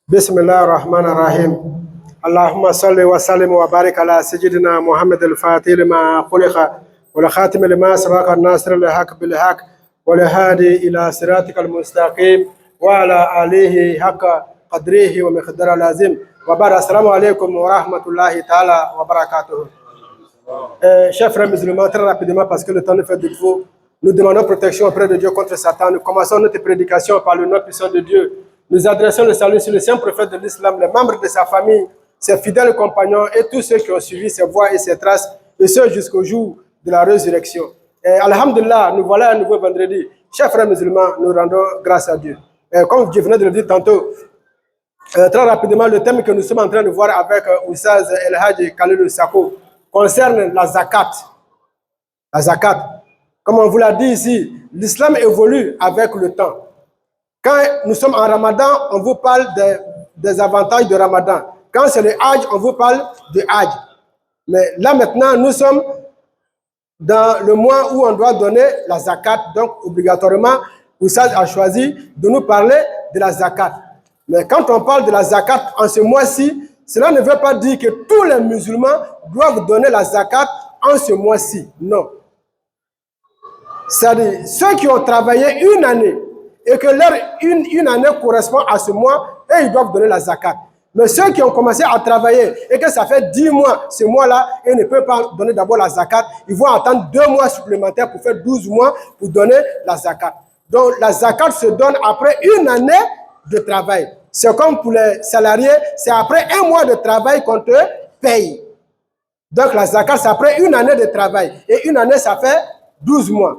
بسم الله الرحمن الرحيم اللهم صل وسلم وبارك على سيدنا محمد الفاتح لما خلق والخاتم لما سبق الناصر الحق بالحق والهادي إلى صراطك المستقيم وعلى آله حق قدره ومقدار لازم وبعد السلام عليكم ورحمة الله تعالى وبركاته. Chers frères musulmans, très rapidement parce que le temps nous fait défaut, nous demandons protection auprès de Dieu contre Satan. Nous commençons notre prédication par le nom puissant de Dieu. Nous adressons le salut sur le saint prophète de l'islam, les membres de sa famille, ses fidèles compagnons et tous ceux qui ont suivi ses voies et ses traces, et ce jusqu'au jour de la résurrection. Et alhamdulillah, nous voilà un nouveau vendredi. Chers frères musulmans, nous rendons grâce à Dieu. Et comme je venais de le dire tantôt, très rapidement, le thème que nous sommes en train de voir avec Oussaz El Hadji Khalilou Sako concerne la zakat. La zakat. Comme on vous l'a dit ici, l'islam évolue avec le temps. Quand nous sommes en Ramadan, on vous parle des avantages de Ramadan. Quand c'est le Hajj, on vous parle de Hajj. Mais là maintenant, nous sommes dans le mois où on doit donner la zakat. Donc obligatoirement, Oussaz a choisi de nous parler de la zakat. Mais quand on parle de la zakat en ce mois-ci, cela ne veut pas dire que tous les musulmans doivent donner la zakat en ce mois-ci. Non. C'est-à-dire, ceux qui ont travaillé une année et que leur une année correspond à ce mois, et ils doivent donner la zakat. Mais ceux qui ont commencé à travailler et que ça fait 10 mois, ce mois-là, ils ne peuvent pas donner d'abord la zakat. Ils vont attendre 2 mois supplémentaires pour faire 12 mois pour donner la zakat. Donc la zakat se donne après une année de travail. C'est comme pour les salariés, c'est après 1 mois de travail qu'on te paye. Donc la zakat, c'est après une année de travail. Et une année, ça fait 12 mois.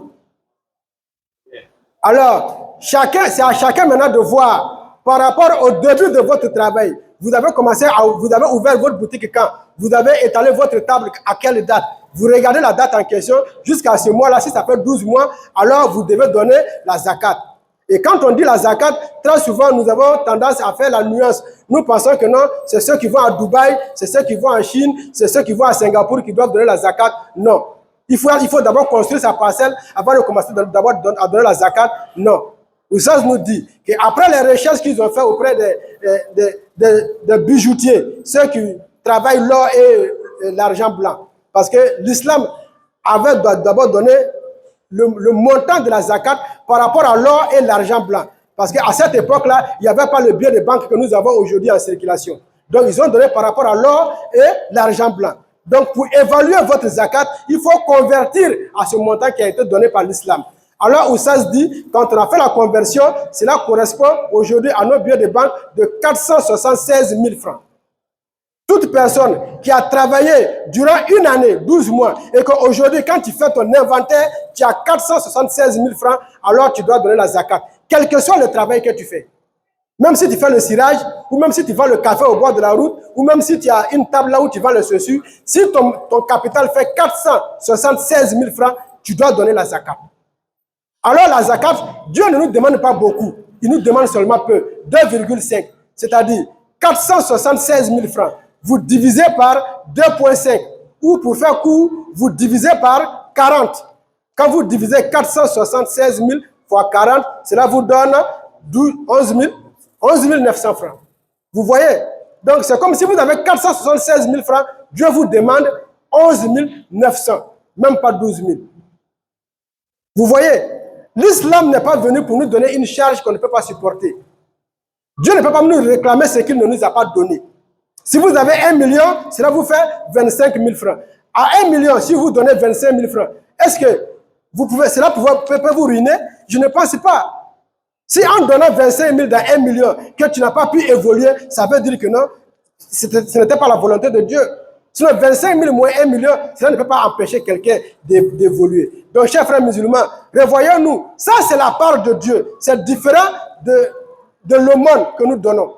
Alors, c'est à chacun maintenant de voir par rapport au début de votre travail. Vous avez vous avez ouvert votre boutique quand? Vous avez étalé votre table à quelle date? Vous regardez la date en question jusqu'à ce mois-là. Si ça fait 12 mois, alors vous devez donner la zakat. Et quand on dit la zakat, très souvent nous avons tendance à faire la nuance. Nous pensons que non, c'est ceux qui vont à Dubaï, c'est ceux qui vont en Chine, c'est ceux qui vont à Singapour qui doivent donner la zakat. Non. Il faut d'abord construire sa parcelle avant de commencer d'abord à donner la zakat. Non. Oussaz nous dit qu'après les recherches qu'ils ont faites auprès des bijoutiers, ceux qui travaillent l'or et l'argent blanc, parce que l'islam avait d'abord donné le montant de la zakat par rapport à l'or et l'argent blanc. Parce qu'à cette époque-là, il n'y avait pas le billet de banque que nous avons aujourd'hui en circulation. Donc, ils ont donné par rapport à l'or et l'argent blanc. Donc, pour évaluer votre zakat, il faut convertir à ce montant qui a été donné par l'islam. Alors, Oussaz dit, quand on a fait la conversion, cela correspond aujourd'hui à nos billets de banque de 476 000 francs. Toute personne qui a travaillé durant une année, 12 mois, et qu'aujourd'hui, quand tu fais ton inventaire, tu as 476 000 francs, alors tu dois donner la zakat, quel que soit le travail que tu fais. Même si tu fais le cirage, ou même si tu vends le café au bord de la route, ou même si tu as une table là où tu vends le sesu, si ton capital fait 476 000 francs, tu dois donner la zakat. Alors la zakat, Dieu ne nous demande pas beaucoup, il nous demande seulement peu, 2,5, c'est-à-dire 476 000 francs. Vous divisez par 2,5, ou pour faire court, vous divisez par 40. Quand vous divisez 476 000 fois 40, cela vous donne 11 900 francs. Vous voyez? Donc c'est comme si vous avez 476 000 francs, Dieu vous demande 11 900, même pas 12 000. Vous voyez? L'islam n'est pas venu pour nous donner une charge qu'on ne peut pas supporter. Dieu ne peut pas nous réclamer ce qu'il ne nous a pas donné. Si vous avez 1 million, cela vous fait 25 000 francs. À 1 million, si vous donnez 25 000 francs, est-ce que cela peut vous ruiner? Je ne pense pas. Si en donnant 25 000 dans 1 million, que tu n'as pas pu évoluer, ça veut dire que non, ce n'était pas la volonté de Dieu. Sinon, 25 000 moins 1 million, cela ne peut pas empêcher quelqu'un d'évoluer. Donc, chers frères musulmans, revoyons-nous. Ça, c'est la part de Dieu. C'est différent de l'aumône que nous donnons.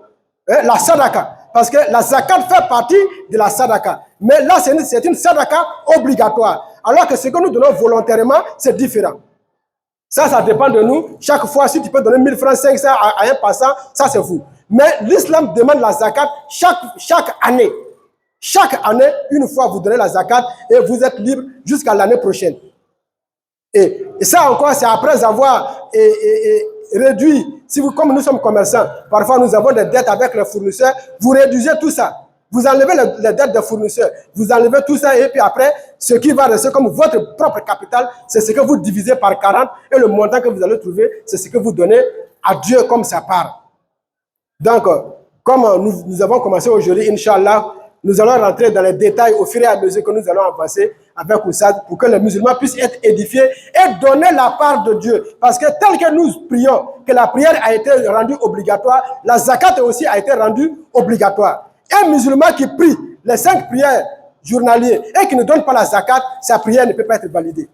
La sadaka. Parce que la zakat fait partie de la sadaka. Mais là, c'est une sadaka obligatoire. Alors que ce que nous donnons volontairement, c'est différent. Ça dépend de nous. Chaque fois, si tu peux donner 1000 francs, 500 à un passant, ça c'est vous. Mais l'islam demande la zakat chaque année. Chaque année, une fois, vous donnez la zakat et vous êtes libre jusqu'à l'année prochaine. Et ça encore, c'est après avoir réduire. Si vous, comme nous sommes commerçants, parfois nous avons des dettes avec les fournisseurs, vous réduisez tout ça. Vous enlevez les dettes des fournisseurs, vous enlevez tout ça et puis après, ce qui va rester comme votre propre capital, c'est ce que vous divisez par 40 et le montant que vous allez trouver, c'est ce que vous donnez à Dieu comme sa part. Donc, comme nous avons commencé aujourd'hui, Inch'Allah, nous allons rentrer dans les détails au fur et à mesure que nous allons avancer avec Oussad pour que les musulmans puissent être édifiés et donner la part de Dieu. Parce que tel que nous prions, que la prière a été rendue obligatoire, la zakat aussi a été rendue obligatoire. Un musulman qui prie les 5 prières journalières et qui ne donne pas la zakat, sa prière ne peut pas être validée.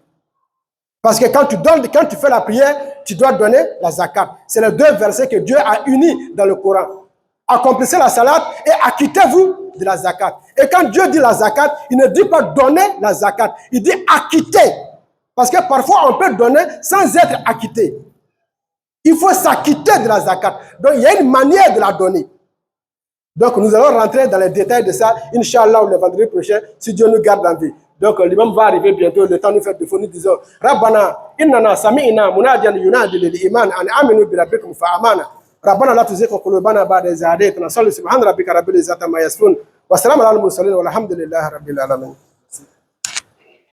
Parce que quand tu fais la prière, tu dois donner la zakat. C'est les 2 versets que Dieu a unis dans le Coran. Accomplissez la salat et acquittez-vous de la zakat. Et quand Dieu dit la zakat, il ne dit pas donner la zakat, il dit acquitter. Parce que parfois on peut donner sans être acquitté. Il faut s'acquitter de la zakat. Donc il y a une manière de la donner. Donc nous allons rentrer dans les détails de ça, Inch'Allah, le vendredi prochain, si Dieu nous garde en vie. Donc l'imam va arriver bientôt, le temps nous fait défaut, nous disons Rabbana, innana sami'na munadiyan yunadi lil iman an aminu bi rabbikum fa amana. Rabbana la tuzigh qulubana ba'da idh hadaytana. Salli subhana rabbika rabbil izzati amma yasifun. Wa salamun alal mursalin walhamdulillahi rabbil alamin.